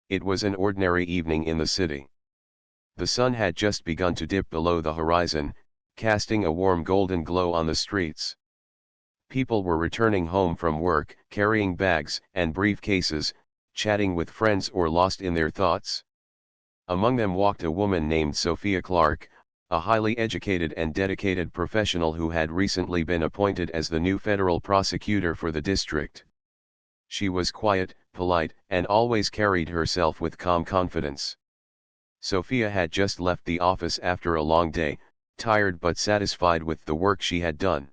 It was an ordinary evening in the city. The sun had just begun to dip below the horizon, casting a warm golden glow on the streets. People were returning home from work, carrying bags and briefcases, chatting with friends or lost in their thoughts. Among them walked a woman named Sophia Clark, a highly educated and dedicated professional who had recently been appointed as the new federal prosecutor for the district. She was quiet, polite, and always carried herself with calm confidence. Sophia had just left the office after a long day, tired but satisfied with the work she had done.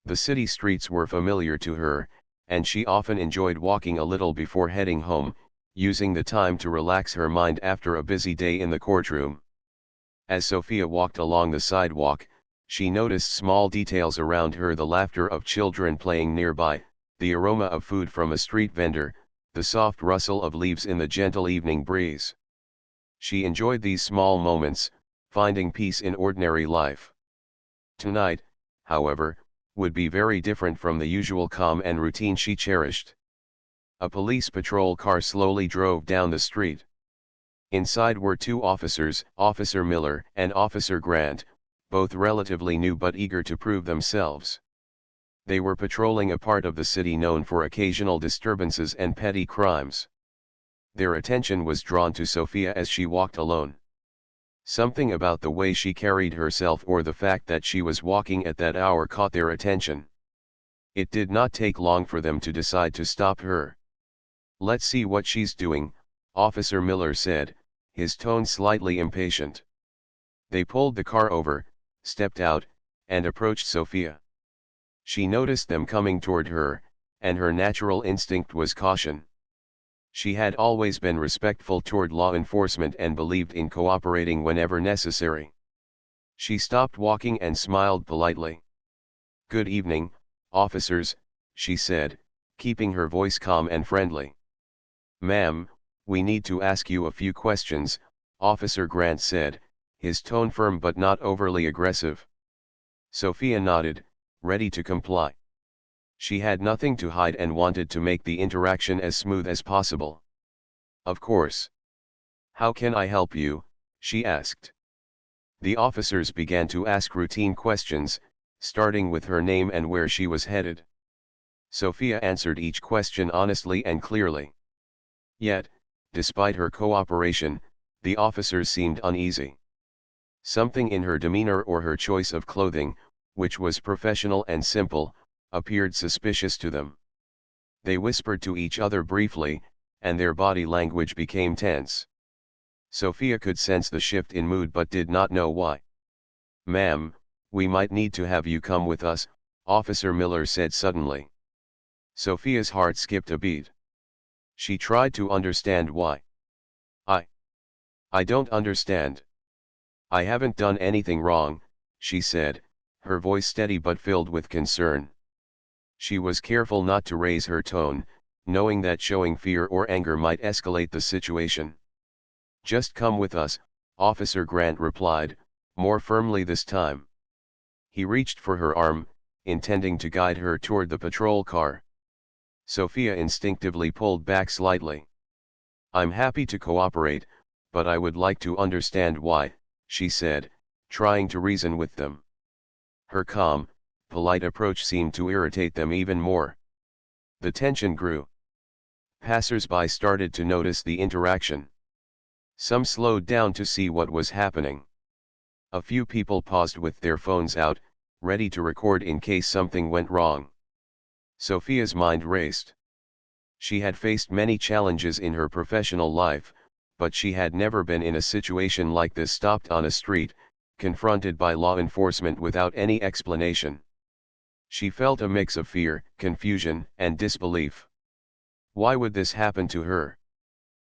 The city streets were familiar to her, and she often enjoyed walking a little before heading home, using the time to relax her mind after a busy day in the courtroom. As Sophia walked along the sidewalk, she noticed small details around her: the laughter of children playing nearby, the aroma of food from a street vendor, the soft rustle of leaves in the gentle evening breeze. She enjoyed these small moments, finding peace in ordinary life. Tonight, however, would be very different from the usual calm and routine she cherished. A police patrol car slowly drove down the street. Inside were two officers, Officer Miller and Officer Grant, both relatively new but eager to prove themselves. They were patrolling a part of the city known for occasional disturbances and petty crimes. Their attention was drawn to Sophia as she walked alone. Something about the way she carried herself or the fact that she was walking at that hour caught their attention. It did not take long for them to decide to stop her. "Let's see what she's doing," Officer Miller said, his tone slightly impatient. They pulled the car over, stepped out, and approached Sophia. She noticed them coming toward her, and her natural instinct was caution. She had always been respectful toward law enforcement and believed in cooperating whenever necessary. She stopped walking and smiled politely. "Good evening, officers," she said, keeping her voice calm and friendly. "Ma'am, we need to ask you a few questions," Officer Grant said, his tone firm but not overly aggressive. Sophia nodded, ready to comply. She had nothing to hide and wanted to make the interaction as smooth as possible. "Of course. How can I help you?" she asked. The officers began to ask routine questions, starting with her name and where she was headed. Sophia answered each question honestly and clearly. Yet, despite her cooperation, the officers seemed uneasy. Something in her demeanor or her choice of clothing, which was professional and simple, appeared suspicious to them. They whispered to each other briefly, and their body language became tense. Sophia could sense the shift in mood but did not know why. "Ma'am, we might need to have you come with us," Officer Miller said suddenly. Sophia's heart skipped a beat. She tried to understand why. I don't understand. I haven't done anything wrong," she said, her voice steady but filled with concern. She was careful not to raise her tone, knowing that showing fear or anger might escalate the situation. "Just come with us," Officer Grant replied, more firmly this time. He reached for her arm, intending to guide her toward the patrol car. Sophia instinctively pulled back slightly. "I'm happy to cooperate, but I would like to understand why," she said, trying to reason with them. Her calm, polite approach seemed to irritate them even more. The tension grew. Passers-by started to notice the interaction. Some slowed down to see what was happening. A few people paused with their phones out, ready to record in case something went wrong. Sophia's mind raced. She had faced many challenges in her professional life, but she had never been in a situation like this, stopped on a street, confronted by law enforcement without any explanation. She felt a mix of fear, confusion, and disbelief. Why would this happen to her?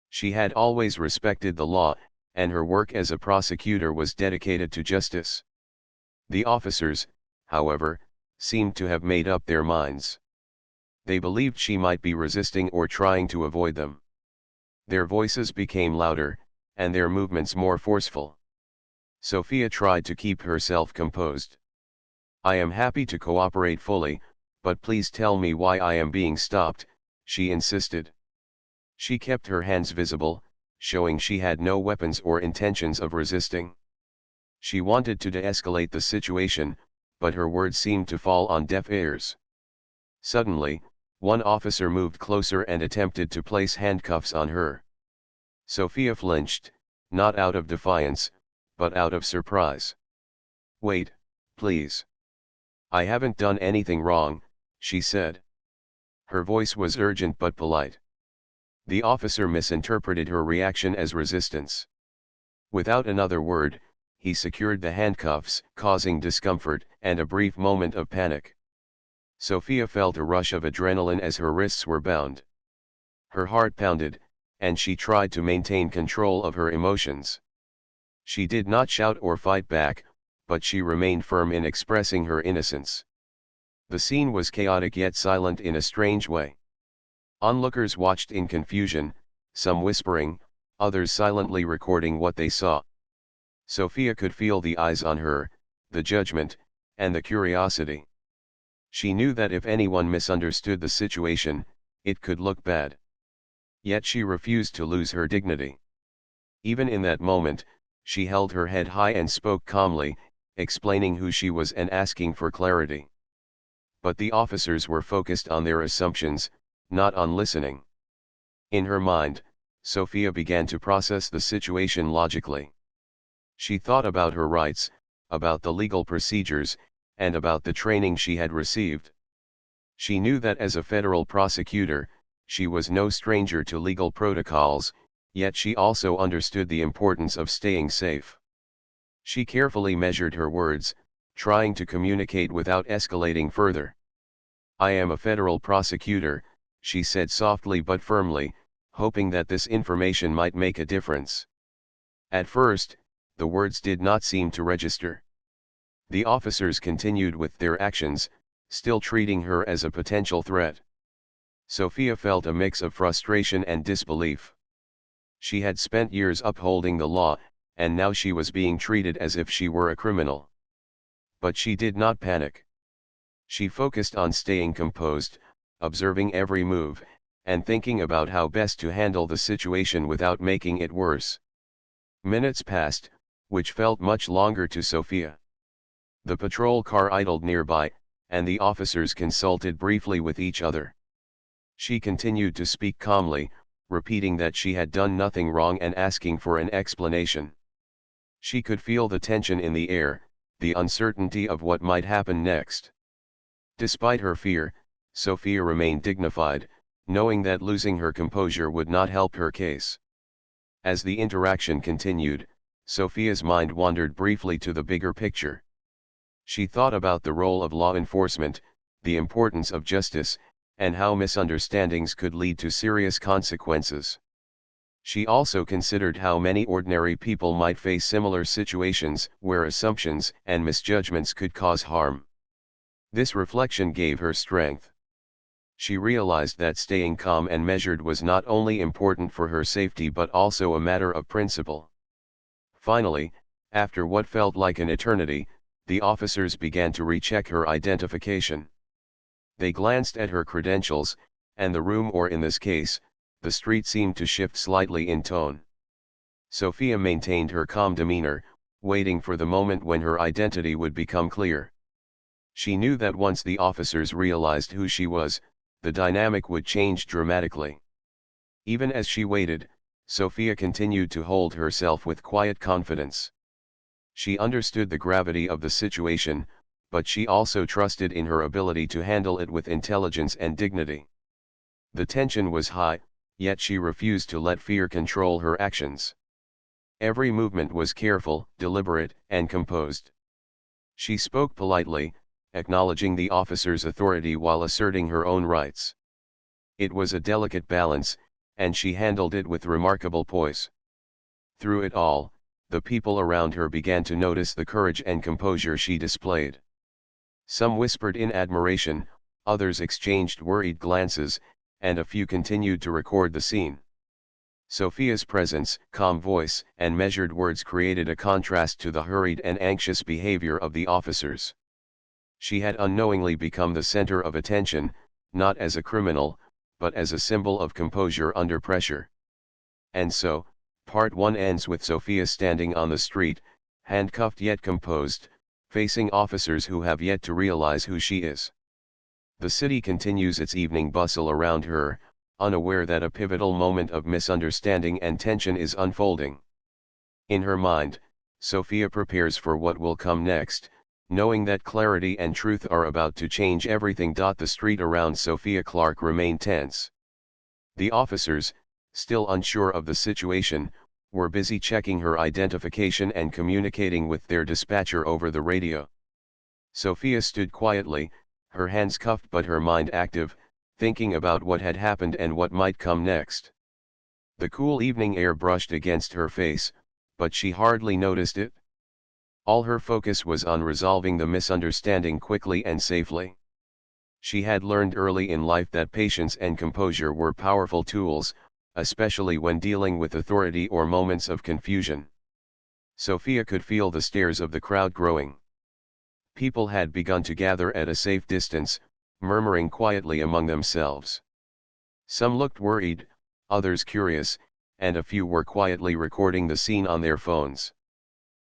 She had always respected the law, and her work as a prosecutor was dedicated to justice. The officers, however, seemed to have made up their minds. They believed she might be resisting or trying to avoid them. Their voices became louder, and their movements more forceful. Sophia tried to keep herself composed. "I am happy to cooperate fully, but please tell me why I am being stopped," she insisted. She kept her hands visible, showing she had no weapons or intentions of resisting. She wanted to de-escalate the situation, but her words seemed to fall on deaf ears. Suddenly, one officer moved closer and attempted to place handcuffs on her. Sophia flinched, not out of defiance, but out of surprise. "Wait, please. I haven't done anything wrong," she said. Her voice was urgent but polite. The officer misinterpreted her reaction as resistance. Without another word, he secured the handcuffs, causing discomfort and a brief moment of panic. Sophia felt a rush of adrenaline as her wrists were bound. Her heart pounded, and she tried to maintain control of her emotions. She did not shout or fight back, but she remained firm in expressing her innocence. The scene was chaotic yet silent in a strange way. Onlookers watched in confusion, some whispering, others silently recording what they saw. Sophia could feel the eyes on her, the judgment, and the curiosity. She knew that if anyone misunderstood the situation, it could look bad. Yet she refused to lose her dignity. Even in that moment, she held her head high and spoke calmly, explaining who she was and asking for clarity. But the officers were focused on their assumptions, not on listening. In her mind, Sophia began to process the situation logically. She thought about her rights, about the legal procedures, and about the training she had received. She knew that as a federal prosecutor, she was no stranger to legal protocols, yet she also understood the importance of staying safe. She carefully measured her words, trying to communicate without escalating further. "I am a federal prosecutor," she said softly but firmly, hoping that this information might make a difference. At first, the words did not seem to register. The officers continued with their actions, still treating her as a potential threat. Sophia felt a mix of frustration and disbelief. She had spent years upholding the law, and now she was being treated as if she were a criminal. But she did not panic. She focused on staying composed, observing every move, and thinking about how best to handle the situation without making it worse. Minutes passed, which felt much longer to Sophia. The patrol car idled nearby, and the officers consulted briefly with each other. She continued to speak calmly, repeating that she had done nothing wrong and asking for an explanation. She could feel the tension in the air, the uncertainty of what might happen next. Despite her fear, Sophia remained dignified, knowing that losing her composure would not help her case. As the interaction continued, Sophia's mind wandered briefly to the bigger picture. She thought about the role of law enforcement, the importance of justice, and how misunderstandings could lead to serious consequences. She also considered how many ordinary people might face similar situations where assumptions and misjudgments could cause harm. This reflection gave her strength. She realized that staying calm and measured was not only important for her safety but also a matter of principle. Finally, after what felt like an eternity, the officers began to recheck her identification. They glanced at her credentials, and the room, or in this case, the street, seemed to shift slightly in tone. Sophia maintained her calm demeanor, waiting for the moment when her identity would become clear. She knew that once the officers realized who she was, the dynamic would change dramatically. Even as she waited, Sophia continued to hold herself with quiet confidence. She understood the gravity of the situation, but she also trusted in her ability to handle it with intelligence and dignity. The tension was high, yet she refused to let fear control her actions. Every movement was careful, deliberate, and composed. She spoke politely, acknowledging the officer's authority while asserting her own rights. It was a delicate balance, and she handled it with remarkable poise. Through it all, the people around her began to notice the courage and composure she displayed. Some whispered in admiration, others exchanged worried glances, and a few continued to record the scene. Sophia's presence, calm voice, and measured words created a contrast to the hurried and anxious behavior of the officers. She had unknowingly become the center of attention, not as a criminal, but as a symbol of composure under pressure. And so, part 1 ends with Sophia standing on the street, handcuffed yet composed, facing officers who have yet to realize who she is. The city continues its evening bustle around her, unaware that a pivotal moment of misunderstanding and tension is unfolding. In her mind, Sophia prepares for what will come next, knowing that clarity and truth are about to change everything. The street around Sophia Clark remained tense. The officers, still unsure of the situation, were busy checking her identification and communicating with their dispatcher over the radio. Sophia stood quietly, her hands cuffed but her mind active, thinking about what had happened and what might come next. The cool evening air brushed against her face, but she hardly noticed it. All her focus was on resolving the misunderstanding quickly and safely. She had learned early in life that patience and composure were powerful tools, especially when dealing with authority or moments of confusion. Sophia could feel the stares of the crowd growing. People had begun to gather at a safe distance, murmuring quietly among themselves. Some looked worried, others curious, and a few were quietly recording the scene on their phones.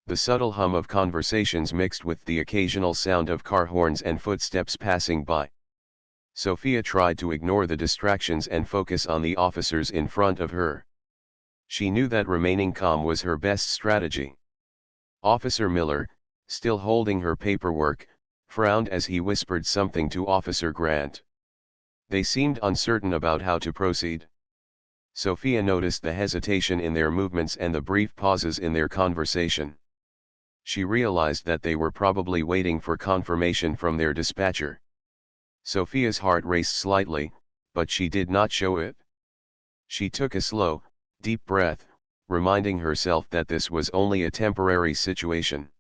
The subtle hum of conversations mixed with the occasional sound of car horns and footsteps passing by. Sophia tried to ignore the distractions and focus on the officers in front of her. She knew that remaining calm was her best strategy. Officer Miller, still holding her paperwork, frowned as he whispered something to Officer Grant. They seemed uncertain about how to proceed. Sophia noticed the hesitation in their movements and the brief pauses in their conversation. She realized that they were probably waiting for confirmation from their dispatcher. Sophia's heart raced slightly, but she did not show it. She took a slow, deep breath, reminding herself that this was only a temporary situation.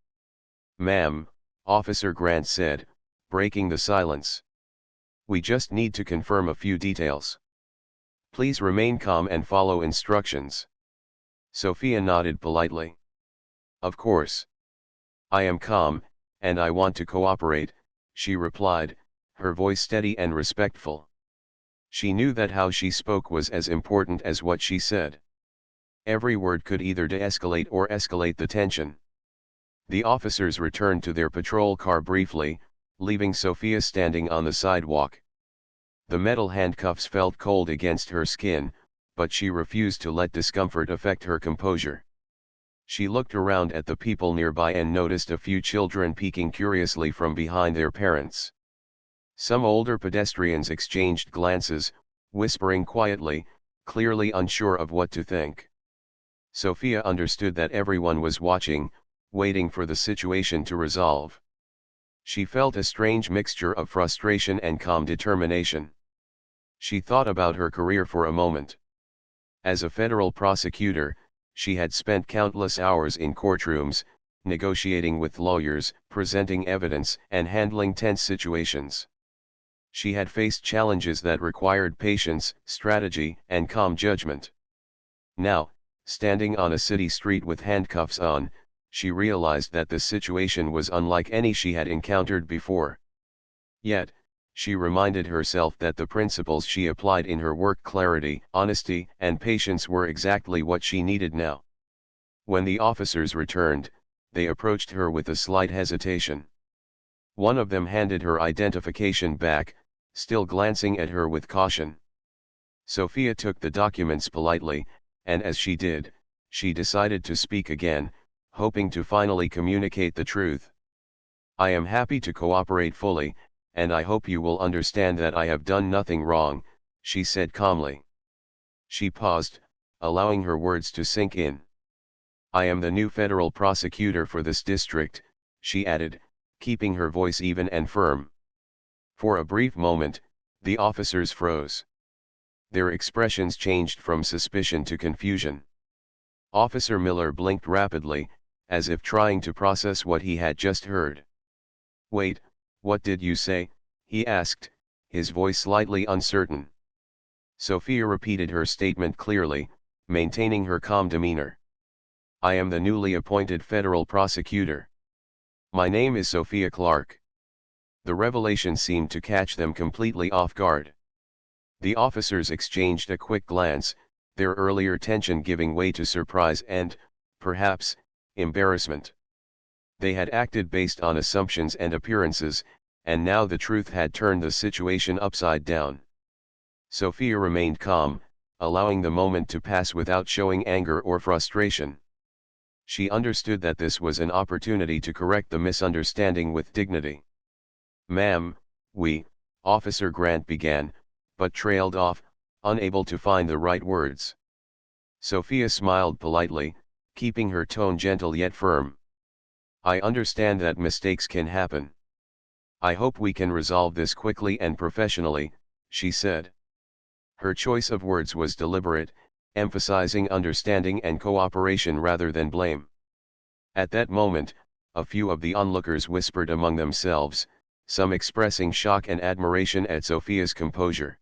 "Ma'am," Officer Grant said, breaking the silence. "We just need to confirm a few details. Please remain calm and follow instructions." Sophia nodded politely. "Of course. I am calm, and I want to cooperate," she replied, her voice steady and respectful. She knew that how she spoke was as important as what she said. Every word could either de-escalate or escalate the tension. The officers returned to their patrol car briefly, leaving Sophia standing on the sidewalk. The metal handcuffs felt cold against her skin, but she refused to let discomfort affect her composure. She looked around at the people nearby and noticed a few children peeking curiously from behind their parents. Some older pedestrians exchanged glances, whispering quietly, clearly unsure of what to think. Sophia understood that everyone was watching, waiting for the situation to resolve. She felt a strange mixture of frustration and calm determination. She thought about her career for a moment. As a federal prosecutor, she had spent countless hours in courtrooms, negotiating with lawyers, presenting evidence, and handling tense situations. She had faced challenges that required patience, strategy, and calm judgment. Now, standing on a city street with handcuffs on, she realized that the situation was unlike any she had encountered before. Yet, she reminded herself that the principles she applied in her work, clarity, honesty, and patience, were exactly what she needed now. When the officers returned, they approached her with a slight hesitation. One of them handed her identification back, still glancing at her with caution. Sophia took the documents politely, and as she did, she decided to speak again, hoping to finally communicate the truth. "I am happy to cooperate fully, and I hope you will understand that I have done nothing wrong," she said calmly. She paused, allowing her words to sink in. "I am the new federal prosecutor for this district," she added, keeping her voice even and firm. For a brief moment, the officers froze. Their expressions changed from suspicion to confusion. Officer Miller blinked rapidly, as if trying to process what he had just heard. "Wait, what did you say?" he asked, his voice slightly uncertain. Sophia repeated her statement clearly, maintaining her calm demeanor. "I am the newly appointed federal prosecutor. My name is Sophia Clark." The revelation seemed to catch them completely off guard. The officers exchanged a quick glance, their earlier tension giving way to surprise and, perhaps, embarrassment. They had acted based on assumptions and appearances, and now the truth had turned the situation upside down. Sophia remained calm, allowing the moment to pass without showing anger or frustration. She understood that this was an opportunity to correct the misunderstanding with dignity. "Ma'am, Officer Grant began, but trailed off, unable to find the right words. Sophia smiled politely, keeping her tone gentle yet firm. "I understand that mistakes can happen. I hope we can resolve this quickly and professionally," she said. Her choice of words was deliberate, emphasizing understanding and cooperation rather than blame. At that moment, a few of the onlookers whispered among themselves, some expressing shock and admiration at Sophia's composure.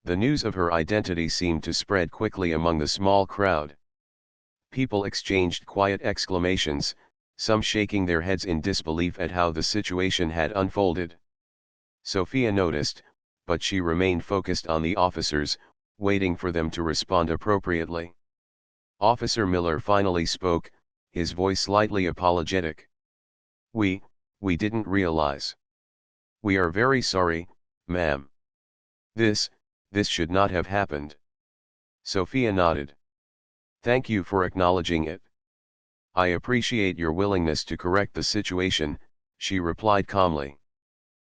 The news of her identity seemed to spread quickly among the small crowd. People exchanged quiet exclamations, some shaking their heads in disbelief at how the situation had unfolded. Sophia noticed, but she remained focused on the officers, waiting for them to respond appropriately. Officer Miller finally spoke, his voice slightly apologetic. We didn't realize. We are very sorry, ma'am. This should not have happened." Sophia nodded. "Thank you for acknowledging it. I appreciate your willingness to correct the situation," she replied calmly.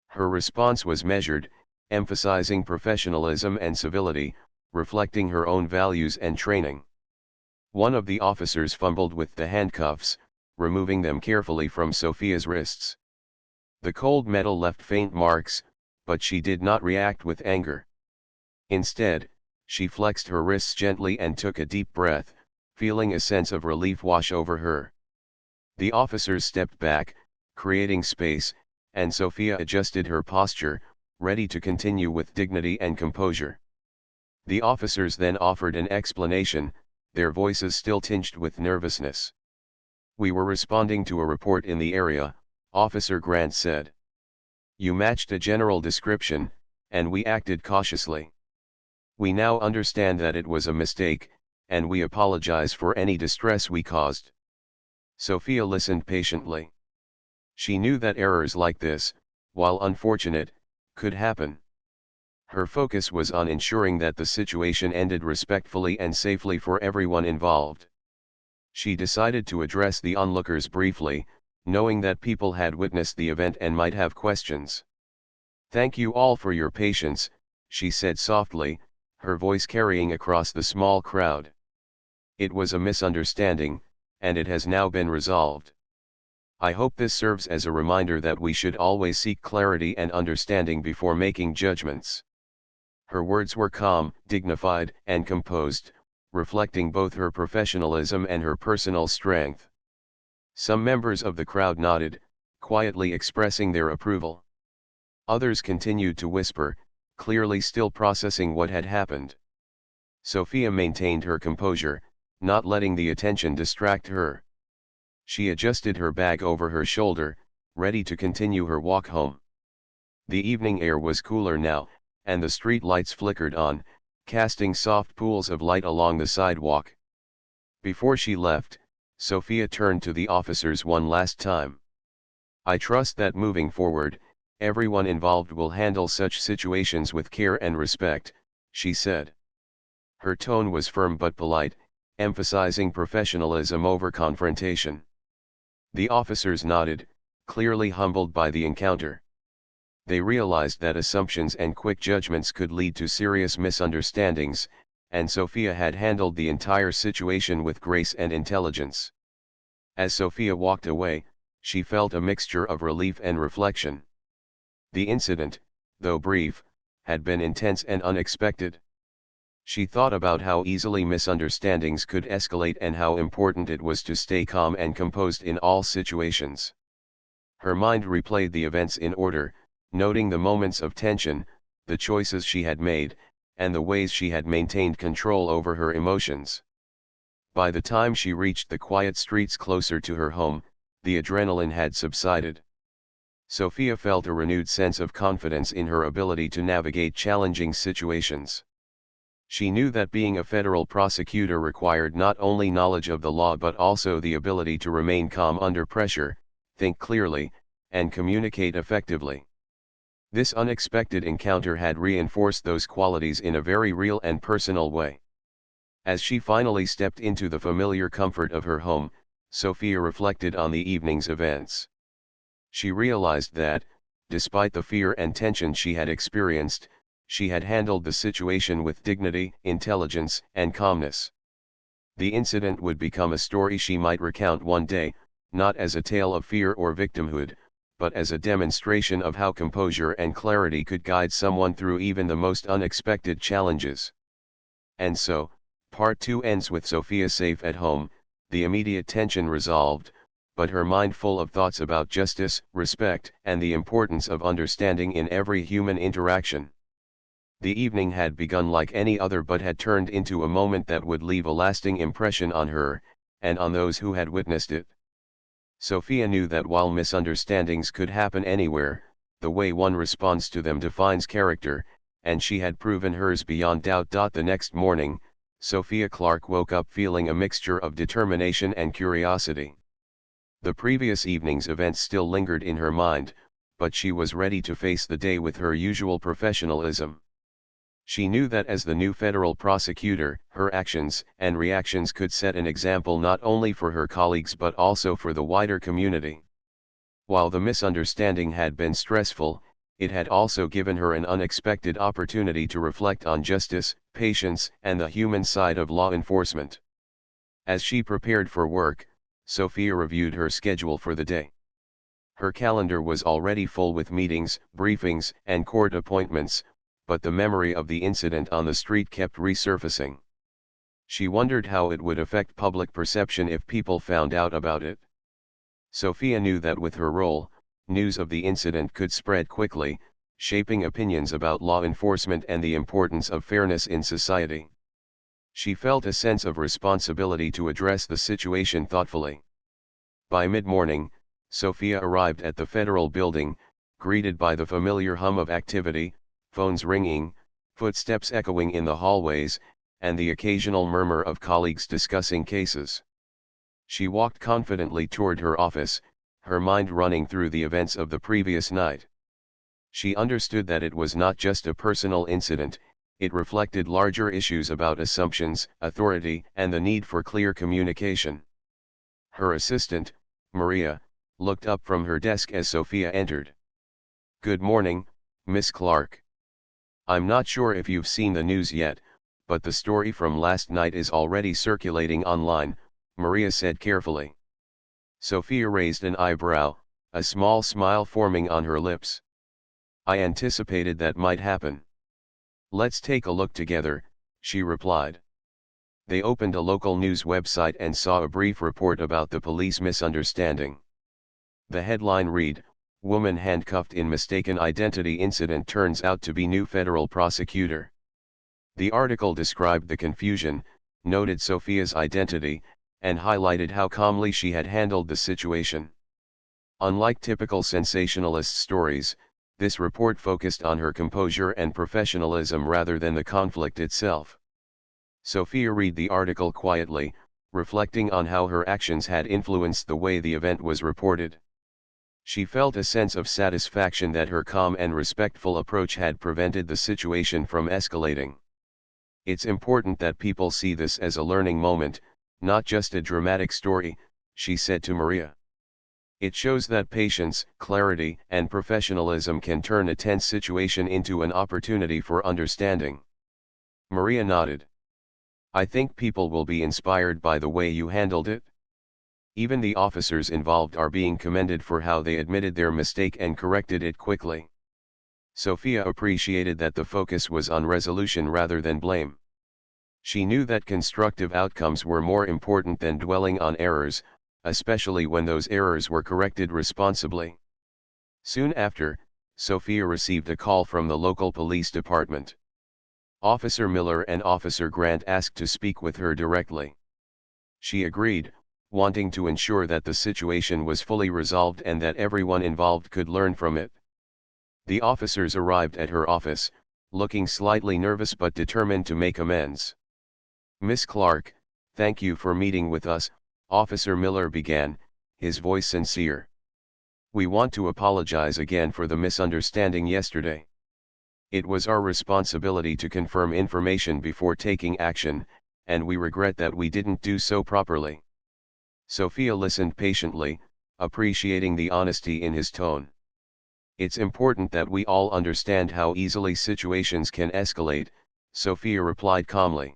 Her response was measured, emphasizing professionalism and civility, reflecting her own values and training. One of the officers fumbled with the handcuffs, removing them carefully from Sophia's wrists. The cold metal left faint marks, but she did not react with anger. Instead, she flexed her wrists gently and took a deep breath, feeling a sense of relief wash over her. The officers stepped back, creating space, and Sophia adjusted her posture, ready to continue with dignity and composure. The officers then offered an explanation, their voices still tinged with nervousness. "We were responding to a report in the area," Officer Grant said. "You matched a general description, and we acted cautiously. We now understand that it was a mistake, and we apologize for any distress we caused." Sophia listened patiently. She knew that errors like this, while unfortunate, could happen. Her focus was on ensuring that the situation ended respectfully and safely for everyone involved. She decided to address the onlookers briefly, knowing that people had witnessed the event and might have questions. "Thank you all for your patience," she said softly, her voice carrying across the small crowd. "It was a misunderstanding, and it has now been resolved. I hope this serves as a reminder that we should always seek clarity and understanding before making judgments." Her words were calm, dignified, and composed, reflecting both her professionalism and her personal strength. Some members of the crowd nodded, quietly expressing their approval. Others continued to whisper, clearly still processing what had happened. Sophia maintained her composure, not letting the attention distract her. She adjusted her bag over her shoulder, ready to continue her walk home. The evening air was cooler now, and the street lights flickered on, casting soft pools of light along the sidewalk. Before she left, Sophia turned to the officers one last time. "I trust that moving forward, everyone involved will handle such situations with care and respect," she said. Her tone was firm but polite, emphasizing professionalism over confrontation. The officers nodded, clearly humbled by the encounter. They realized that assumptions and quick judgments could lead to serious misunderstandings, and Sophia had handled the entire situation with grace and intelligence. As Sophia walked away, she felt a mixture of relief and reflection. The incident, though brief, had been intense and unexpected. She thought about how easily misunderstandings could escalate and how important it was to stay calm and composed in all situations. Her mind replayed the events in order, noting the moments of tension, the choices she had made, and the ways she had maintained control over her emotions. By the time she reached the quiet streets closer to her home, the adrenaline had subsided. Sophia felt a renewed sense of confidence in her ability to navigate challenging situations. She knew that being a federal prosecutor required not only knowledge of the law but also the ability to remain calm under pressure, think clearly, and communicate effectively. This unexpected encounter had reinforced those qualities in a very real and personal way. As she finally stepped into the familiar comfort of her home, Sophia reflected on the evening's events. She realized that, despite the fear and tension she had experienced, she had handled the situation with dignity, intelligence, and calmness. The incident would become a story she might recount one day, not as a tale of fear or victimhood, but as a demonstration of how composure and clarity could guide someone through even the most unexpected challenges. And so, Part 2 ends with Sophia safe at home, the immediate tension resolved, but her mind full of thoughts about justice, respect, and the importance of understanding in every human interaction. The evening had begun like any other but had turned into a moment that would leave a lasting impression on her, and on those who had witnessed it. Sophia knew that while misunderstandings could happen anywhere, the way one responds to them defines character, and she had proven hers beyond doubt. The next morning, Sophia Clark woke up feeling a mixture of determination and curiosity. The previous evening's events still lingered in her mind, but she was ready to face the day with her usual professionalism. She knew that as the new federal prosecutor, her actions and reactions could set an example not only for her colleagues but also for the wider community. While the misunderstanding had been stressful, it had also given her an unexpected opportunity to reflect on justice, patience, and the human side of law enforcement. As she prepared for work, Sophia reviewed her schedule for the day. Her calendar was already full with meetings, briefings, and court appointments, but the memory of the incident on the street kept resurfacing. She wondered how it would affect public perception if people found out about it. Sophia knew that with her role, news of the incident could spread quickly, shaping opinions about law enforcement and the importance of fairness in society. She felt a sense of responsibility to address the situation thoughtfully. By mid-morning, Sophia arrived at the federal building, greeted by the familiar hum of activity, phones ringing, footsteps echoing in the hallways, and the occasional murmur of colleagues discussing cases. She walked confidently toward her office, her mind running through the events of the previous night. She understood that it was not just a personal incident, it reflected larger issues about assumptions, authority, and the need for clear communication. Her assistant, Maria, looked up from her desk as Sophia entered. "Good morning, Miss Clark. I'm not sure if you've seen the news yet, but the story from last night is already circulating online," Maria said carefully. Sophia raised an eyebrow, a small smile forming on her lips. "I anticipated that might happen." "Let's take a look together," she replied. They opened a local news website and saw a brief report about the police misunderstanding. The headline read, "Woman handcuffed in mistaken identity incident turns out to be new federal prosecutor." The article described the confusion, noted Sophia's identity, and highlighted how calmly she had handled the situation. Unlike typical sensationalist stories, this report focused on her composure and professionalism rather than the conflict itself. Sophia read the article quietly, reflecting on how her actions had influenced the way the event was reported. She felt a sense of satisfaction that her calm and respectful approach had prevented the situation from escalating. "It's important that people see this as a learning moment, not just a dramatic story," she said to Maria. "It shows that patience, clarity, and professionalism can turn a tense situation into an opportunity for understanding." Maria nodded. "I think people will be inspired by the way you handled it. Even the officers involved are being commended for how they admitted their mistake and corrected it quickly." Sophia appreciated that the focus was on resolution rather than blame. She knew that constructive outcomes were more important than dwelling on errors, especially when those errors were corrected responsibly. Soon after, Sophia received a call from the local police department. Officer Miller and Officer Grant asked to speak with her directly. She agreed, wanting to ensure that the situation was fully resolved and that everyone involved could learn from it. The officers arrived at her office, looking slightly nervous but determined to make amends. "Miss Clark, thank you for meeting with us," Officer Miller began, his voice sincere. "We want to apologize again for the misunderstanding yesterday. It was our responsibility to confirm information before taking action, and we regret that we didn't do so properly." Sophia listened patiently, appreciating the honesty in his tone. "It's important that we all understand how easily situations can escalate," Sophia replied calmly.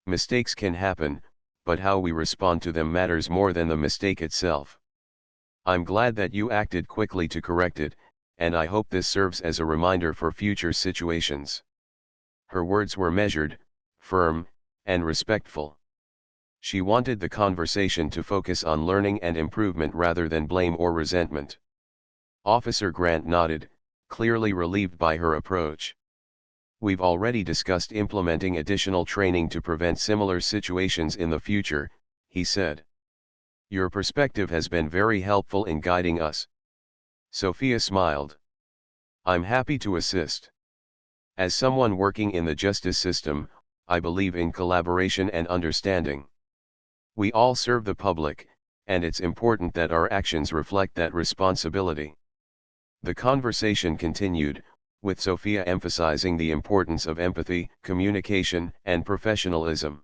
"Mistakes can happen, but how we respond to them matters more than the mistake itself. I'm glad that you acted quickly to correct it, and I hope this serves as a reminder for future situations." Her words were measured, firm, and respectful. She wanted the conversation to focus on learning and improvement rather than blame or resentment. Officer Grant nodded, clearly relieved by her approach. "We've already discussed implementing additional training to prevent similar situations in the future," he said. "Your perspective has been very helpful in guiding us." Sophia smiled. "I'm happy to assist. As someone working in the justice system, I believe in collaboration and understanding. We all serve the public, and it's important that our actions reflect that responsibility." The conversation continued, with Sophia emphasizing the importance of empathy, communication, and professionalism.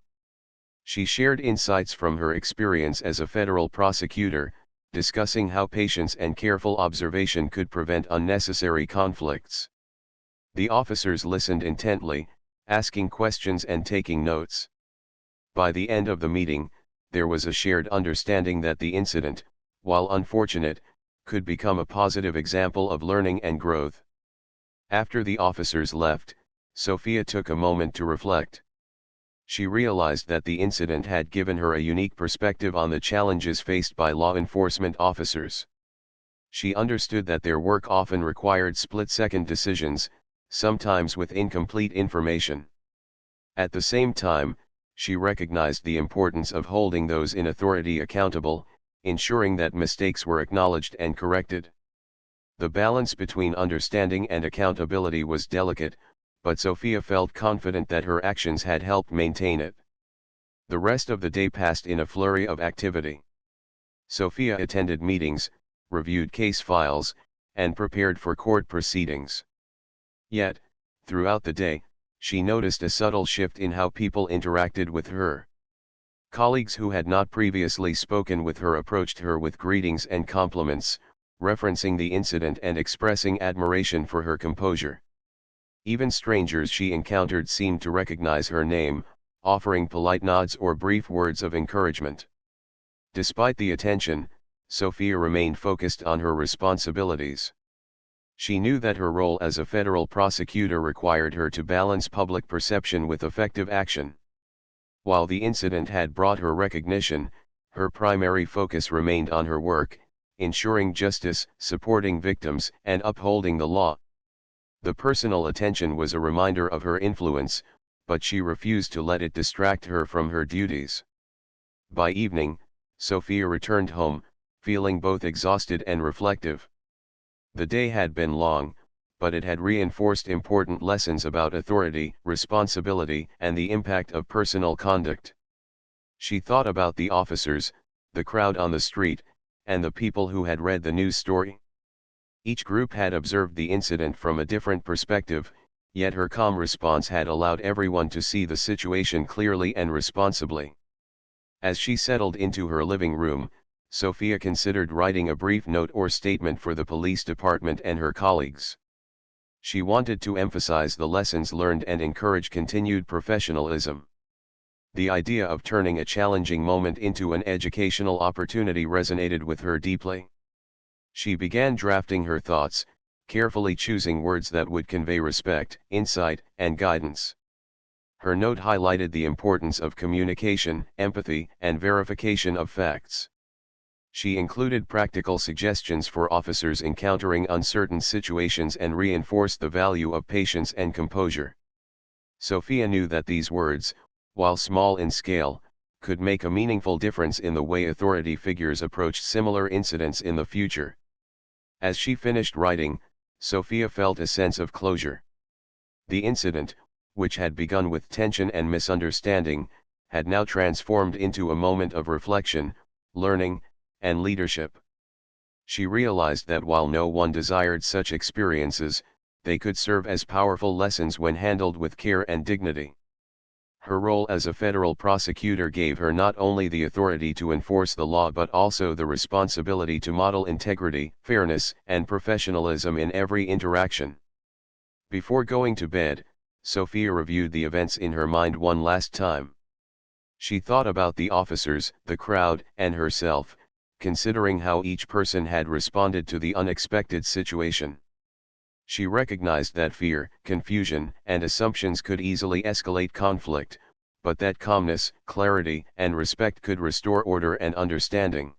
She shared insights from her experience as a federal prosecutor, discussing how patience and careful observation could prevent unnecessary conflicts. The officers listened intently, asking questions and taking notes. By the end of the meeting, there was a shared understanding that the incident, while unfortunate, could become a positive example of learning and growth. After the officers left, Sophia took a moment to reflect. She realized that the incident had given her a unique perspective on the challenges faced by law enforcement officers. She understood that their work often required split-second decisions, sometimes with incomplete information. At the same time, she recognized the importance of holding those in authority accountable, ensuring that mistakes were acknowledged and corrected. The balance between understanding and accountability was delicate, but Sophia felt confident that her actions had helped maintain it. The rest of the day passed in a flurry of activity. Sophia attended meetings, reviewed case files, and prepared for court proceedings. Yet, throughout the day, she noticed a subtle shift in how people interacted with her. Colleagues who had not previously spoken with her approached her with greetings and compliments, referencing the incident and expressing admiration for her composure. Even strangers she encountered seemed to recognize her name, offering polite nods or brief words of encouragement. Despite the attention, Sophia remained focused on her responsibilities. She knew that her role as a federal prosecutor required her to balance public perception with effective action. While the incident had brought her recognition, her primary focus remained on her work, ensuring justice, supporting victims, and upholding the law. The personal attention was a reminder of her influence, but she refused to let it distract her from her duties. By evening, Sophia returned home, feeling both exhausted and reflective. The day had been long, but it had reinforced important lessons about authority, responsibility, and the impact of personal conduct. She thought about the officers, the crowd on the street, and the people who had read the news story. Each group had observed the incident from a different perspective, yet her calm response had allowed everyone to see the situation clearly and responsibly. As she settled into her living room, Sophia considered writing a brief note or statement for the police department and her colleagues. She wanted to emphasize the lessons learned and encourage continued professionalism. The idea of turning a challenging moment into an educational opportunity resonated with her deeply. She began drafting her thoughts, carefully choosing words that would convey respect, insight, and guidance. Her note highlighted the importance of communication, empathy, and verification of facts. She included practical suggestions for officers encountering uncertain situations and reinforced the value of patience and composure. Sophia knew that these words, while small in scale, could make a meaningful difference in the way authority figures approached similar incidents in the future. As she finished writing, Sophia felt a sense of closure. The incident, which had begun with tension and misunderstanding, had now transformed into a moment of reflection, learning, and leadership. She realized that while no one desired such experiences, they could serve as powerful lessons when handled with care and dignity. Her role as a federal prosecutor gave her not only the authority to enforce the law but also the responsibility to model integrity, fairness, and professionalism in every interaction. Before going to bed, Sophia reviewed the events in her mind one last time. She thought about the officers, the crowd, and herself, considering how each person had responded to the unexpected situation. She recognized that fear, confusion, and assumptions could easily escalate conflict, but that calmness, clarity, and respect could restore order and understanding.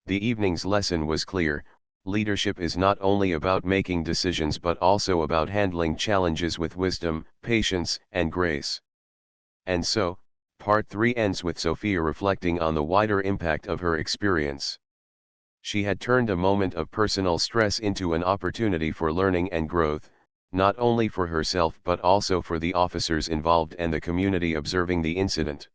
The evening's lesson was clear: leadership is not only about making decisions but also about handling challenges with wisdom, patience, and grace. And so, Part 3 ends with Sophia reflecting on the wider impact of her experience. She had turned a moment of personal stress into an opportunity for learning and growth, not only for herself but also for the officers involved and the community observing the incident.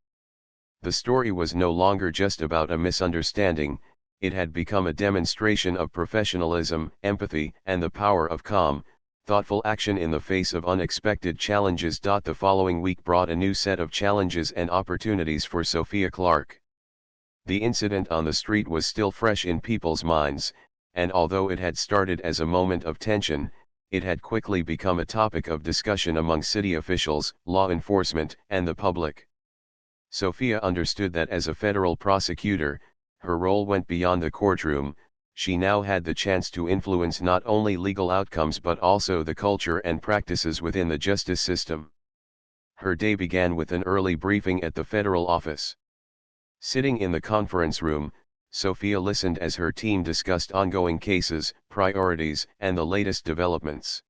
The story was no longer just about a misunderstanding, it had become a demonstration of professionalism, empathy, and the power of calm, thoughtful action in the face of unexpected challenges. The following week brought a new set of challenges and opportunities for Sophia Clark. The incident on the street was still fresh in people's minds, and although it had started as a moment of tension, it had quickly become a topic of discussion among city officials, law enforcement, and the public. Sophia understood that as a federal prosecutor, her role went beyond the courtroom. She now had the chance to influence not only legal outcomes but also the culture and practices within the justice system. Her day began with an early briefing at the federal office. Sitting in the conference room, Sophia listened as her team discussed ongoing cases, priorities, and the latest developments.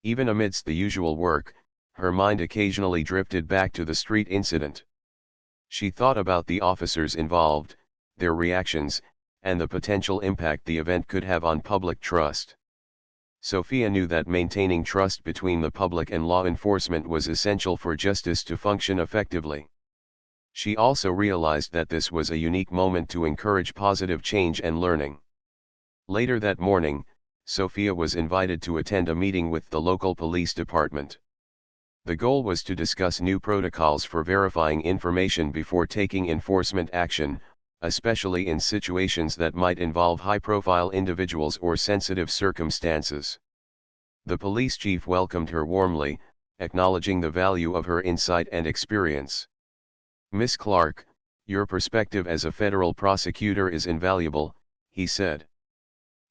Even amidst the usual work, her mind occasionally drifted back to the street incident. She thought about the officers involved, their reactions, and the potential impact the event could have on public trust. Sophia knew that maintaining trust between the public and law enforcement was essential for justice to function effectively. She also realized that this was a unique moment to encourage positive change and learning. Later that morning, Sophia was invited to attend a meeting with the local police department. The goal was to discuss new protocols for verifying information before taking enforcement action, especially in situations that might involve high-profile individuals or sensitive circumstances. The police chief welcomed her warmly, acknowledging the value of her insight and experience. "Miss Clark, your perspective as a federal prosecutor is invaluable," he said.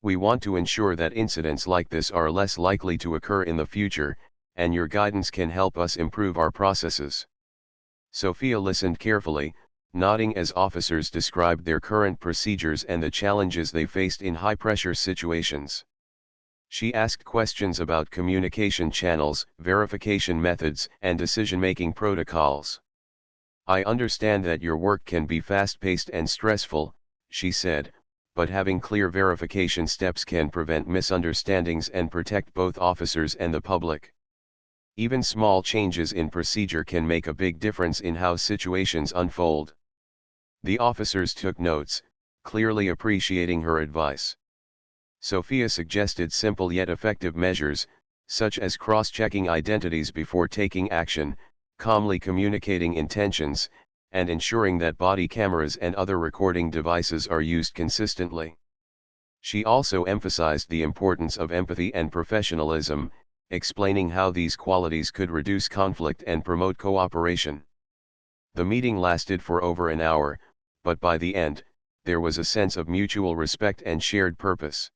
"We want to ensure that incidents like this are less likely to occur in the future, and your guidance can help us improve our processes." Sophia listened carefully, nodding as officers described their current procedures and the challenges they faced in high-pressure situations. She asked questions about communication channels, verification methods, and decision-making protocols. "I understand that your work can be fast-paced and stressful," she said, "but having clear verification steps can prevent misunderstandings and protect both officers and the public. Even small changes in procedure can make a big difference in how situations unfold." The officers took notes, clearly appreciating her advice. Sophia suggested simple yet effective measures, such as cross-checking identities before taking action, calmly communicating intentions, and ensuring that body cameras and other recording devices are used consistently. She also emphasized the importance of empathy and professionalism, explaining how these qualities could reduce conflict and promote cooperation. The meeting lasted for over an hour, but by the end, there was a sense of mutual respect and shared purpose.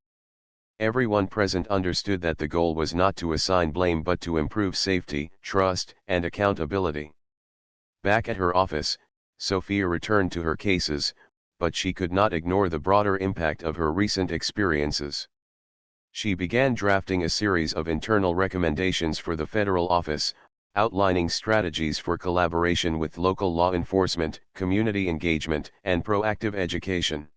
Everyone present understood that the goal was not to assign blame but to improve safety, trust, and accountability. Back at her office, Sophia returned to her cases, but she could not ignore the broader impact of her recent experiences. She began drafting a series of internal recommendations for the federal office, outlining strategies for collaboration with local law enforcement, community engagement, and proactive education.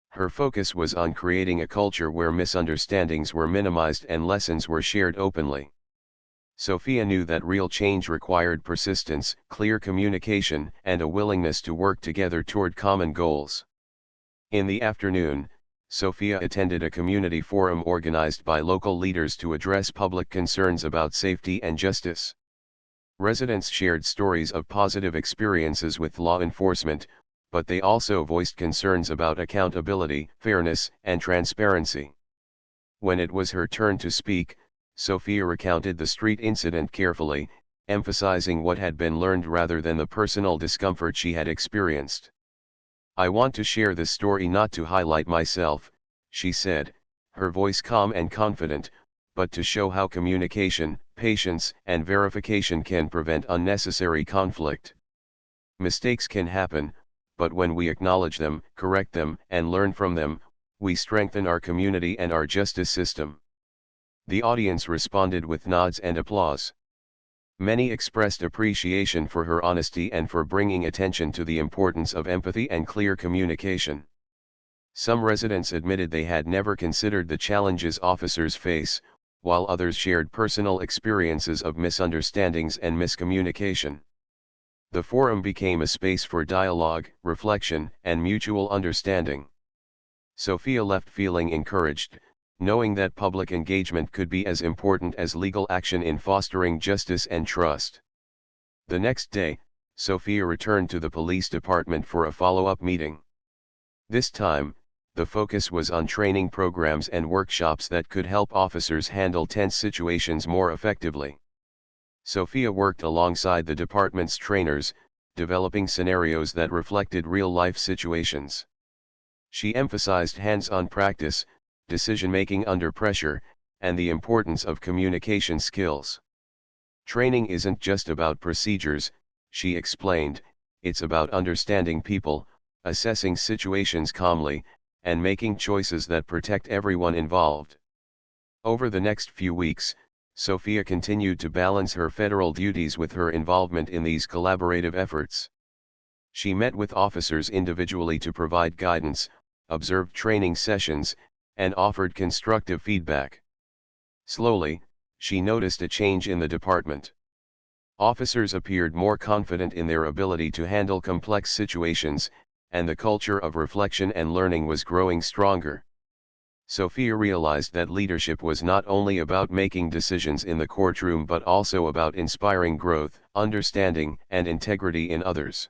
Her focus was on creating a culture where misunderstandings were minimized and lessons were shared openly. Sophia knew that real change required persistence, clear communication, and a willingness to work together toward common goals. In the afternoon, Sophia attended a community forum organized by local leaders to address public concerns about safety and justice. Residents shared stories of positive experiences with law enforcement, but they also voiced concerns about accountability, fairness, and transparency. When it was her turn to speak, Sophia recounted the street incident carefully, emphasizing what had been learned rather than the personal discomfort she had experienced. "I want to share this story not to highlight myself," she said, her voice calm and confident, but to show how communication, patience, and verification can prevent unnecessary conflict. Mistakes can happen, but when we acknowledge them, correct them, and learn from them, we strengthen our community and our justice system. The audience responded with nods and applause. Many expressed appreciation for her honesty and for bringing attention to the importance of empathy and clear communication. Some residents admitted they had never considered the challenges officers face, while others shared personal experiences of misunderstandings and miscommunication. The forum became a space for dialogue, reflection, and mutual understanding. Sophia left feeling encouraged, knowing that public engagement could be as important as legal action in fostering justice and trust. The next day, Sophia returned to the police department for a follow-up meeting. This time, the focus was on training programs and workshops that could help officers handle tense situations more effectively. Sophia worked alongside the department's trainers, developing scenarios that reflected real-life situations. She emphasized hands-on practice, decision-making under pressure, and the importance of communication skills. "Training isn't just about procedures," she explained, "it's about understanding people, assessing situations calmly, and making choices that protect everyone involved." Over the next few weeks, Sophia continued to balance her federal duties with her involvement in these collaborative efforts. She met with officers individually to provide guidance, observed training sessions, and offered constructive feedback. Slowly, she noticed a change in the department. Officers appeared more confident in their ability to handle complex situations, and the culture of reflection and learning was growing stronger. Sophia realized that leadership was not only about making decisions in the courtroom but also about inspiring growth, understanding, and integrity in others.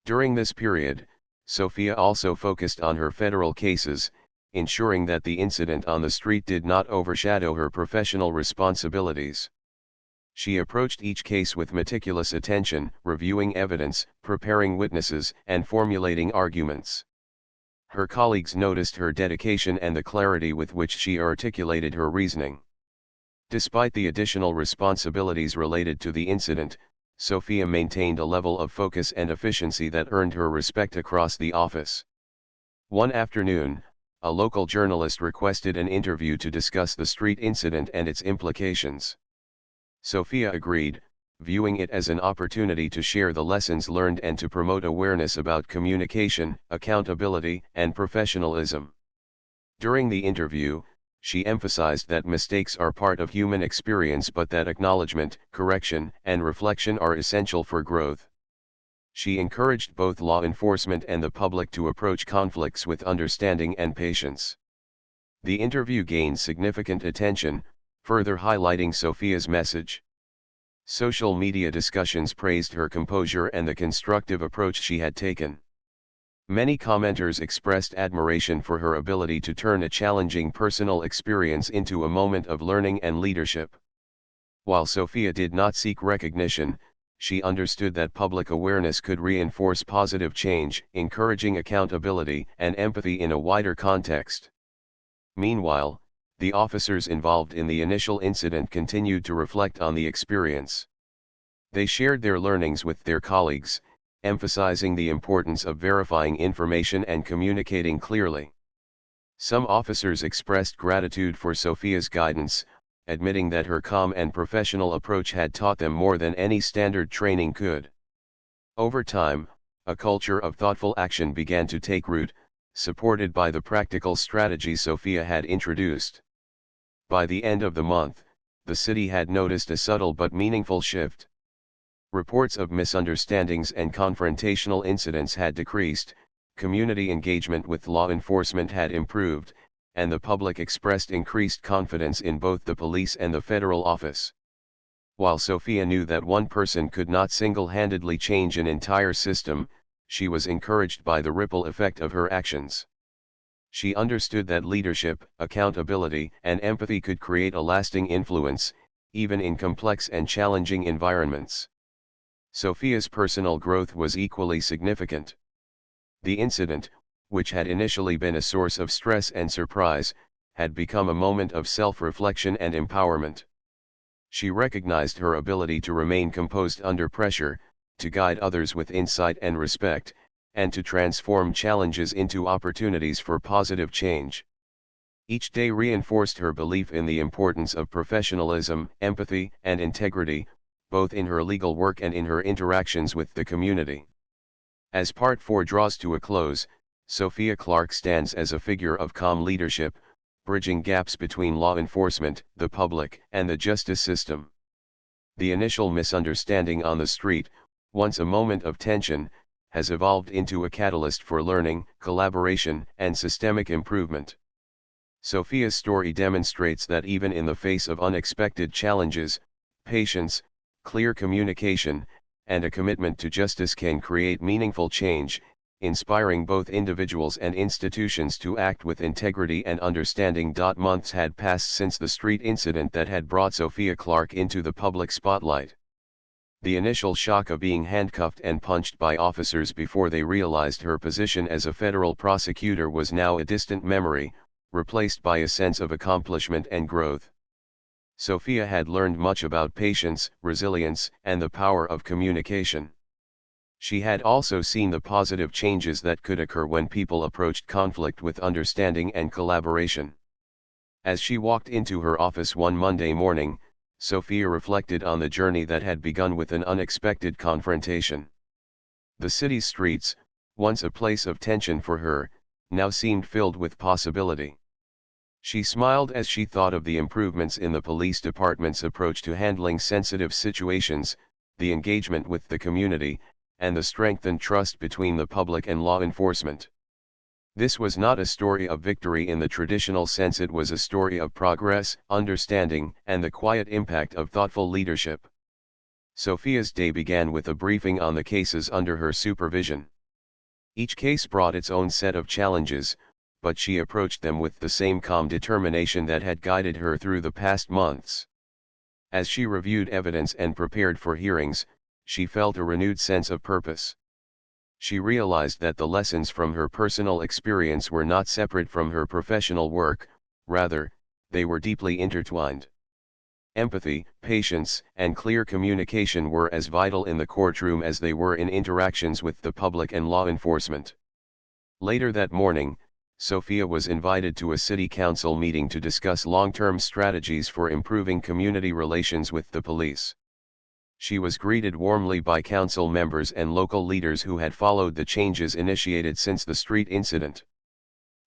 During this period, Sophia also focused on her federal cases, ensuring that the incident on the street did not overshadow her professional responsibilities. She approached each case with meticulous attention, reviewing evidence, preparing witnesses, and formulating arguments. Her colleagues noticed her dedication and the clarity with which she articulated her reasoning. Despite the additional responsibilities related to the incident, Sophia maintained a level of focus and efficiency that earned her respect across the office. One afternoon, a local journalist requested an interview to discuss the street incident and its implications. Sophia agreed, viewing it as an opportunity to share the lessons learned and to promote awareness about communication, accountability, and professionalism. During the interview, she emphasized that mistakes are part of human experience but that acknowledgement, correction, and reflection are essential for growth. She encouraged both law enforcement and the public to approach conflicts with understanding and patience. The interview gained significant attention, further highlighting Sophia's message. Social media discussions praised her composure and the constructive approach she had taken. Many commenters expressed admiration for her ability to turn a challenging personal experience into a moment of learning and leadership. While Sophia did not seek recognition, she understood that public awareness could reinforce positive change, encouraging accountability and empathy in a wider context. Meanwhile, the officers involved in the initial incident continued to reflect on the experience. They shared their learnings with their colleagues, emphasizing the importance of verifying information and communicating clearly. Some officers expressed gratitude for Sophia's guidance, admitting that her calm and professional approach had taught them more than any standard training could. Over time, a culture of thoughtful action began to take root, supported by the practical strategies Sophia had introduced. By the end of the month, the city had noticed a subtle but meaningful shift. Reports of misunderstandings and confrontational incidents had decreased, community engagement with law enforcement had improved, and the public expressed increased confidence in both the police and the federal office. While Sophia knew that one person could not single-handedly change an entire system, she was encouraged by the ripple effect of her actions. She understood that leadership, accountability, and empathy could create a lasting influence, even in complex and challenging environments. Sophia's personal growth was equally significant. The incident, which had initially been a source of stress and surprise, had become a moment of self-reflection and empowerment. She recognized her ability to remain composed under pressure, to guide others with insight and respect, and to transform challenges into opportunities for positive change. Each day reinforced her belief in the importance of professionalism, empathy, and integrity, both in her legal work and in her interactions with the community. As Part 4 draws to a close, Sophia Clark stands as a figure of calm leadership, bridging gaps between law enforcement, the public, and the justice system. The initial misunderstanding on the street, once a moment of tension, has evolved into a catalyst for learning, collaboration, and systemic improvement. Sophia's story demonstrates that even in the face of unexpected challenges, patience, clear communication, and a commitment to justice can create meaningful change, inspiring both individuals and institutions to act with integrity and understanding. Months had passed since the street incident that had brought Sophia Clark into the public spotlight. The initial shock of being handcuffed and punched by officers before they realized her position as a federal prosecutor was now a distant memory, replaced by a sense of accomplishment and growth. Sophia had learned much about patience, resilience, and the power of communication. She had also seen the positive changes that could occur when people approached conflict with understanding and collaboration. As she walked into her office one Monday morning, Sophia reflected on the journey that had begun with an unexpected confrontation. The city's streets, once a place of tension for her, now seemed filled with possibility. She smiled as she thought of the improvements in the police department's approach to handling sensitive situations, the engagement with the community, and the strengthened trust between the public and law enforcement. This was not a story of victory in the traditional sense. It was a story of progress, understanding, and the quiet impact of thoughtful leadership. Sophia's day began with a briefing on the cases under her supervision. Each case brought its own set of challenges, but she approached them with the same calm determination that had guided her through the past months. As she reviewed evidence and prepared for hearings, she felt a renewed sense of purpose. She realized that the lessons from her personal experience were not separate from her professional work, rather, they were deeply intertwined. Empathy, patience, and clear communication were as vital in the courtroom as they were in interactions with the public and law enforcement. Later that morning, Sophia was invited to a city council meeting to discuss long-term strategies for improving community relations with the police. She was greeted warmly by council members and local leaders who had followed the changes initiated since the street incident.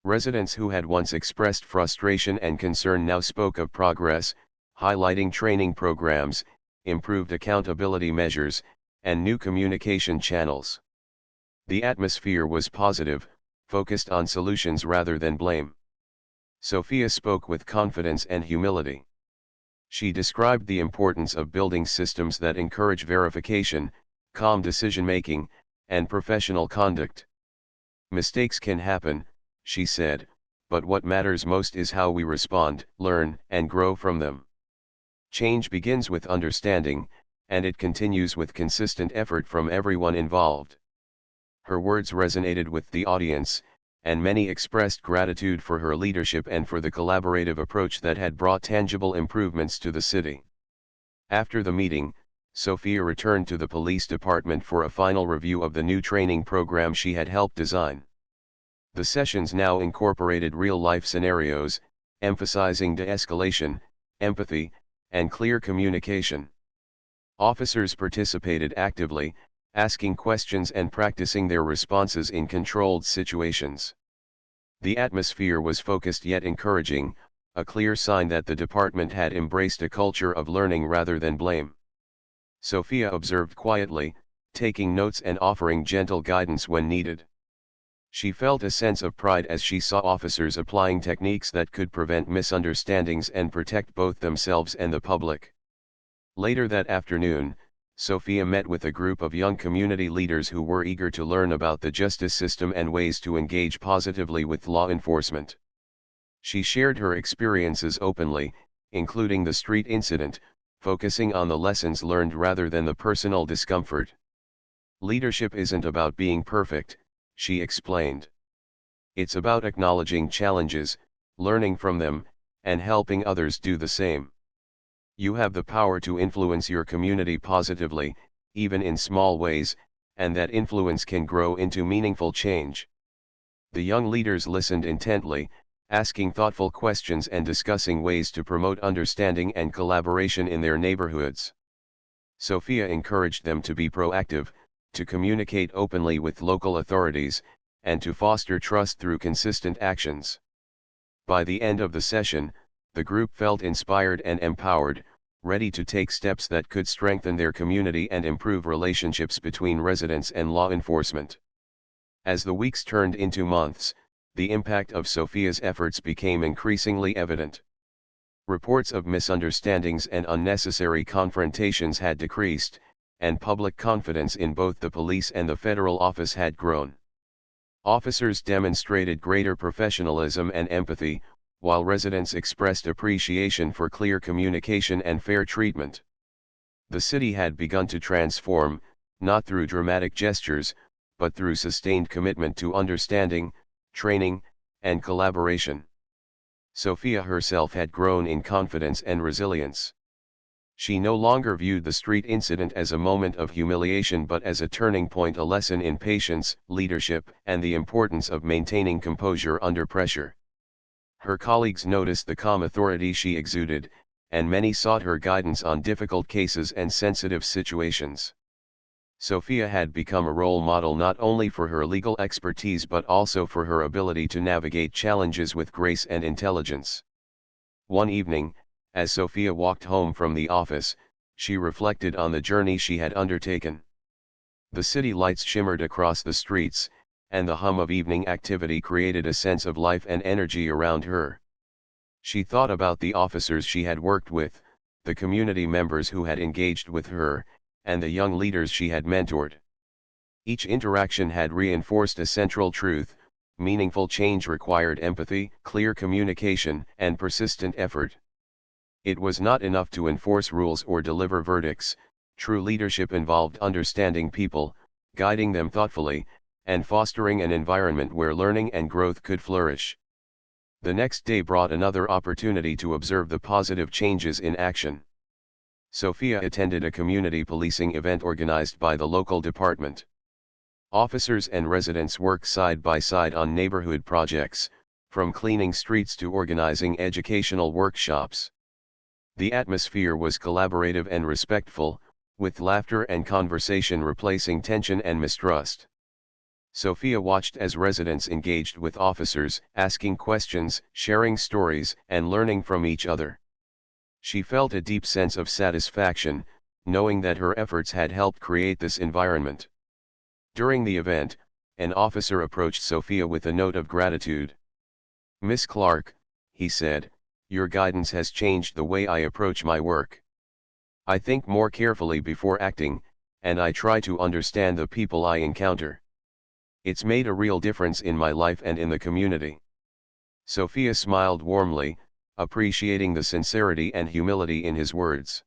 Residents who had once expressed frustration and concern now spoke of progress, highlighting training programs, improved accountability measures, and new communication channels. The atmosphere was positive, focused on solutions rather than blame. Sophia spoke with confidence and humility. She described the importance of building systems that encourage verification, calm decision-making, and professional conduct. Mistakes can happen, she said, but what matters most is how we respond, learn, and grow from them. Change begins with understanding, and it continues with consistent effort from everyone involved. Her words resonated with the audience, and many expressed gratitude for her leadership and for the collaborative approach that had brought tangible improvements to the city. After the meeting, Sophia returned to the police department for a final review of the new training program she had helped design. The sessions now incorporated real-life scenarios, emphasizing de-escalation, empathy, and clear communication. Officers participated actively, asking questions and practicing their responses in controlled situations. The atmosphere was focused yet encouraging, a clear sign that the department had embraced a culture of learning rather than blame. Sophia observed quietly, taking notes and offering gentle guidance when needed. She felt a sense of pride as she saw officers applying techniques that could prevent misunderstandings and protect both themselves and the public. Later that afternoon, Sophia met with a group of young community leaders who were eager to learn about the justice system and ways to engage positively with law enforcement. She shared her experiences openly, including the street incident, focusing on the lessons learned rather than the personal discomfort. Leadership isn't about being perfect, she explained. It's about acknowledging challenges, learning from them, and helping others do the same. You have the power to influence your community positively, even in small ways, and that influence can grow into meaningful change. The young leaders listened intently, asking thoughtful questions and discussing ways to promote understanding and collaboration in their neighborhoods. Sophia encouraged them to be proactive, to communicate openly with local authorities, and to foster trust through consistent actions. By the end of the session, the group felt inspired and empowered, ready to take steps that could strengthen their community and improve relationships between residents and law enforcement. As the weeks turned into months, the impact of Sophia's efforts became increasingly evident. Reports of misunderstandings and unnecessary confrontations had decreased, and public confidence in both the police and the federal office had grown. Officers demonstrated greater professionalism and empathy, while residents expressed appreciation for clear communication and fair treatment. The city had begun to transform, not through dramatic gestures, but through sustained commitment to understanding, training, and collaboration. Sophia herself had grown in confidence and resilience. She no longer viewed the street incident as a moment of humiliation but as a turning point, a lesson in patience, leadership, and the importance of maintaining composure under pressure. Her colleagues noticed the calm authority she exuded, and many sought her guidance on difficult cases and sensitive situations. Sophia had become a role model not only for her legal expertise but also for her ability to navigate challenges with grace and intelligence. One evening, as Sophia walked home from the office, she reflected on the journey she had undertaken. The city lights shimmered across the streets, and the hum of evening activity created a sense of life and energy around her. She thought about the officers she had worked with, the community members who had engaged with her, and the young leaders she had mentored. Each interaction had reinforced a central truth: meaningful change required empathy, clear communication, and persistent effort. It was not enough to enforce rules or deliver verdicts. True leadership involved understanding people, guiding them thoughtfully, and fostering an environment where learning and growth could flourish. The next day brought another opportunity to observe the positive changes in action. Sophia attended a community policing event organized by the local department. Officers and residents worked side by side on neighborhood projects, from cleaning streets to organizing educational workshops. The atmosphere was collaborative and respectful, with laughter and conversation replacing tension and mistrust. Sophia watched as residents engaged with officers, asking questions, sharing stories, and learning from each other. She felt a deep sense of satisfaction, knowing that her efforts had helped create this environment. During the event, an officer approached Sophia with a note of gratitude. "Miss Clark," he said, "your guidance has changed the way I approach my work. I think more carefully before acting, and I try to understand the people I encounter. It's made a real difference in my life and in the community." Sophia smiled warmly, appreciating the sincerity and humility in his words.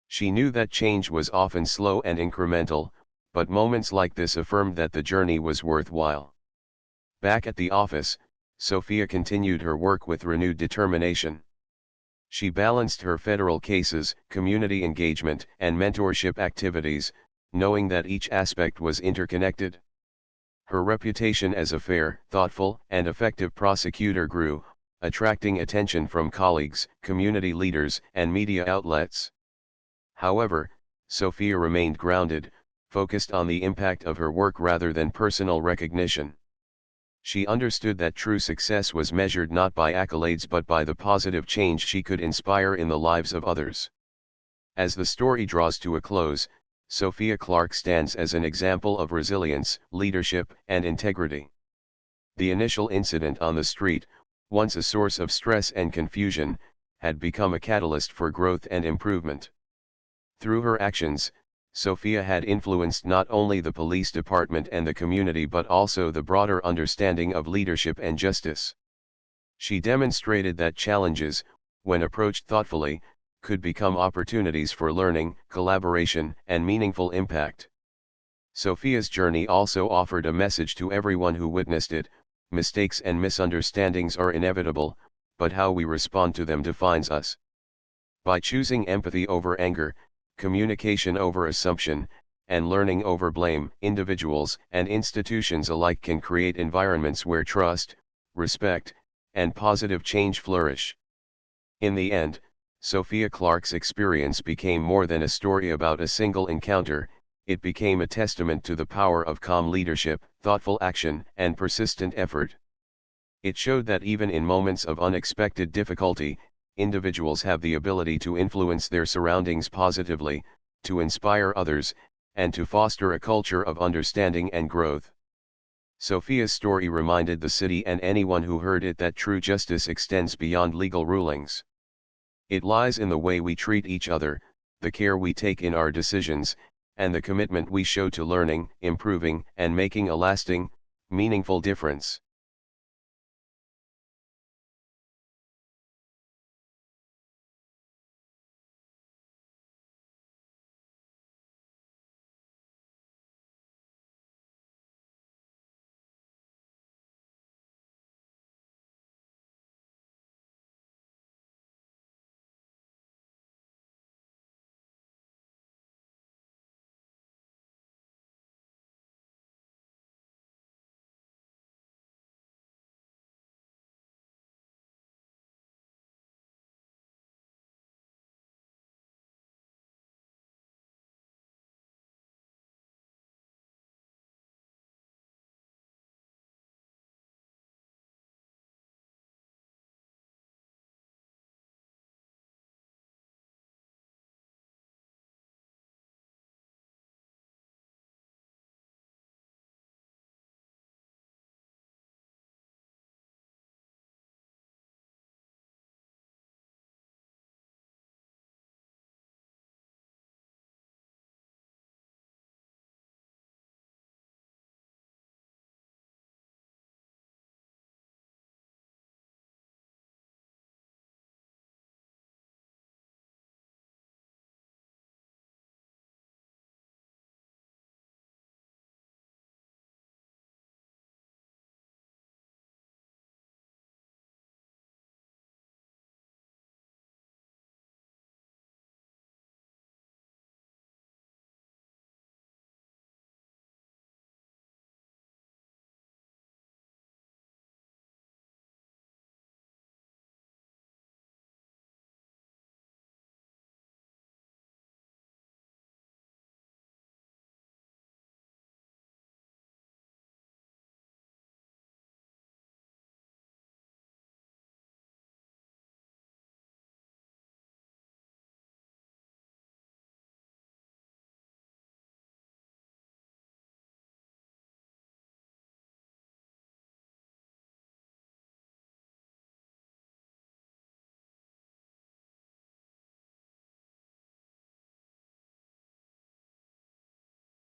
She knew that change was often slow and incremental, but moments like this affirmed that the journey was worthwhile. Back at the office, Sophia continued her work with renewed determination. She balanced her federal cases, community engagement, and mentorship activities, knowing that each aspect was interconnected. Her reputation as a fair, thoughtful, and effective prosecutor grew, attracting attention from colleagues, community leaders, and media outlets. However, Sophia remained grounded, focused on the impact of her work rather than personal recognition. She understood that true success was measured not by accolades but by the positive change she could inspire in the lives of others. As the story draws to a close, Sophia Clark stands as an example of resilience, leadership, and integrity. The initial incident on the street, once a source of stress and confusion, had become a catalyst for growth and improvement. Through her actions, Sophia had influenced not only the police department and the community but also the broader understanding of leadership and justice. She demonstrated that challenges, when approached thoughtfully, could become opportunities for learning, collaboration, and meaningful impact. Sophia's journey also offered a message to everyone who witnessed it: mistakes and misunderstandings are inevitable, but how we respond to them defines us. By choosing empathy over anger, communication over assumption, and learning over blame, individuals and institutions alike can create environments where trust, respect, and positive change flourish. In the end, Sophia Clark's experience became more than a story about a single encounter. It became a testament to the power of calm leadership, thoughtful action, and persistent effort. It showed that even in moments of unexpected difficulty, individuals have the ability to influence their surroundings positively, to inspire others, and to foster a culture of understanding and growth. Sophia's story reminded the city and anyone who heard it that true justice extends beyond legal rulings. It lies in the way we treat each other, the care we take in our decisions, and the commitment we show to learning, improving, and making a lasting, meaningful difference.